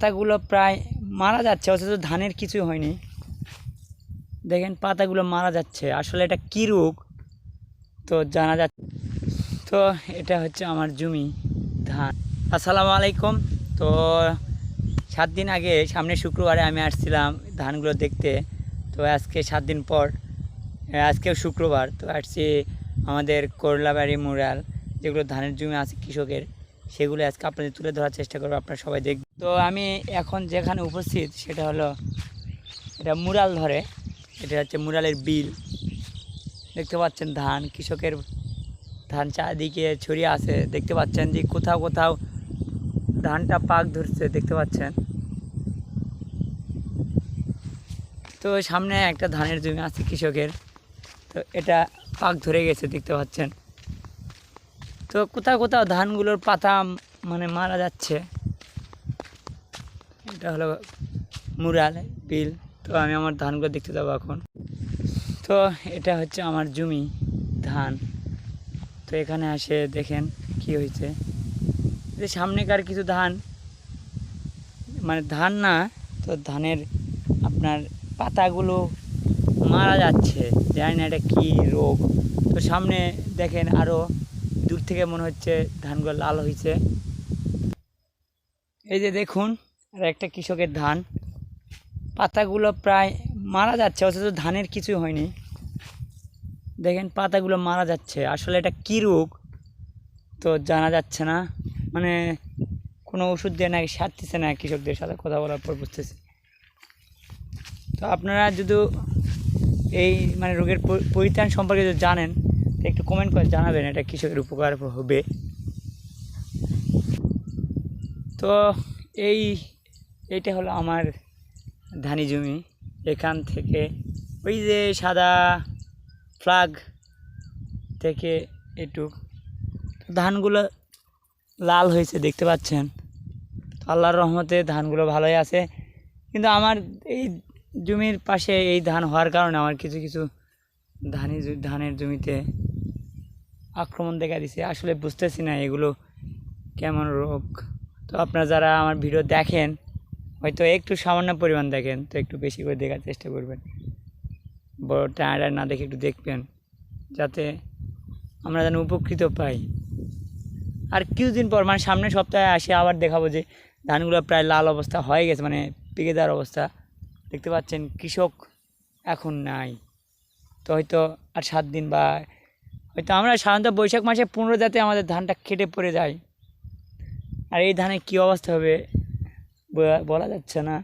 পাতাগুলো প্রায় মারা যাচ্ছে, অথচ ধানের কিছুই হয়নি। দেখেন পাতাগুলো মারা যাচ্ছে, আসলে এটা কী রোগ তো জানা যাচ্ছে। তো এটা হচ্ছে আমার জমি ধান। আসসালামু আলাইকুম। তো 7 দিন আগে সামনে শুক্রবারে আমি আসছিলাম ধানগুলো দেখতে। তো আজকে 7 দিন পর, আজকেও শুক্রবার, তো আসছি আমাদের করলাবাড়ি মুরাল, যেগুলো ধানের জমি আছে কৃষকের, সেগুলো আজকে আপনাদের তুলে ধরার চেষ্টা করবো, আপনারা সবাই দেখবেন। তো আমি এখন যেখানে উপস্থিত সেটা হলো, এটা মুরাল ধরে, এটা হচ্ছে মুরালের বিল। দেখতে পাচ্ছেন ধান, কৃষকের ধান চারদিকে ছড়িয়ে আছে। দেখতে পাচ্ছেন যে কোথাও কোথাও ধানটা পাক ধরছে, দেখতে পাচ্ছেন। তো সামনে একটা ধানের জমি আছে কৃষকের, তো এটা পাক ধরে গেছে, দেখতে পাচ্ছেন। তো কোথাও কোথাও ধানগুলোর পাতা মানে মারা যাচ্ছে। এটা হলো মুরাল বিল। তো আমি আমার ধানগুলো দেখতে যাবো এখন। তো এটা হচ্ছে আমার জমি ধান। তো এখানে আসে দেখেন কি হয়েছে, যে সামনেকার কিছু ধান, মানে ধান না, তো ধানের আপনার পাতাগুলো মারা যাচ্ছে, জানি না এটা কী রোগ। তো সামনে দেখেন আরও দূর থেকে মনে হচ্ছে ধানগুলো লাল হয়েছে। এই যে দেখুন, আর একটা কৃষকের ধান, পাতাগুলো প্রায় মারা যাচ্ছে, অথচ ধানের কিছুই হয়নি। দেখেন পাতাগুলো মারা যাচ্ছে, আসলে এটা কী রোগ তো জানা যাচ্ছে না। মানে কোনো ওষুধ দিয়ে নাকি সারতেছে না, কৃষকদের সাথে কথা বলার পর বুঝতেছি। তো আপনারা যদি এই মানে রোগের পরিত্রাণ সম্পর্কে যদি জানেন, একটু কমেন্ট করে জানাবেন, এটা কৃষকের উপকার হবে। তো এইটা হলো আমার ধানি জমি। এখান থেকে ওই যে সাদা ফ্ল্যাগ থেকে একটু ধানগুলো লাল হয়েছে, দেখতে পাচ্ছেন। আল্লাহর রহমতে ধানগুলো ভালোই আছে, কিন্তু আমার এই জমির পাশে এই ধান হওয়ার কারণে আমার কিছু কিছু ধানের জমিতে আক্রমণ দেখা দিছে। আসলে বুঝতেছি না এগুলো কেমন রোগ। তো আপনারা যারা আমার ভিডিও দেখেন, হয়তো একটু সামান্য পরিমাণ দেখেন, তো একটু বেশি করে দেখার চেষ্টা করবেন, বড় টায়ার না দেখে একটু দেখবেন, যাতে আমরা যেন উপকৃত পাই। আর কিছুদিন পর মানে সামনের সপ্তাহে আসে আবার দেখাবো যে ধানগুলো প্রায় লাল অবস্থা হয়ে গেছে, মানে পেকে দেওয়ার অবস্থা। দেখতে পাচ্ছেন কৃষক এখন নাই। তো হয়তো আর 7 দিন, বা হয়তো আমরা সাধারণত বৈশাখ মাসে 15 যাতে আমাদের ধানটা কেটে পড়ে যায়। আর এই ধানের কী অবস্থা হবে বলা যাচ্ছে না।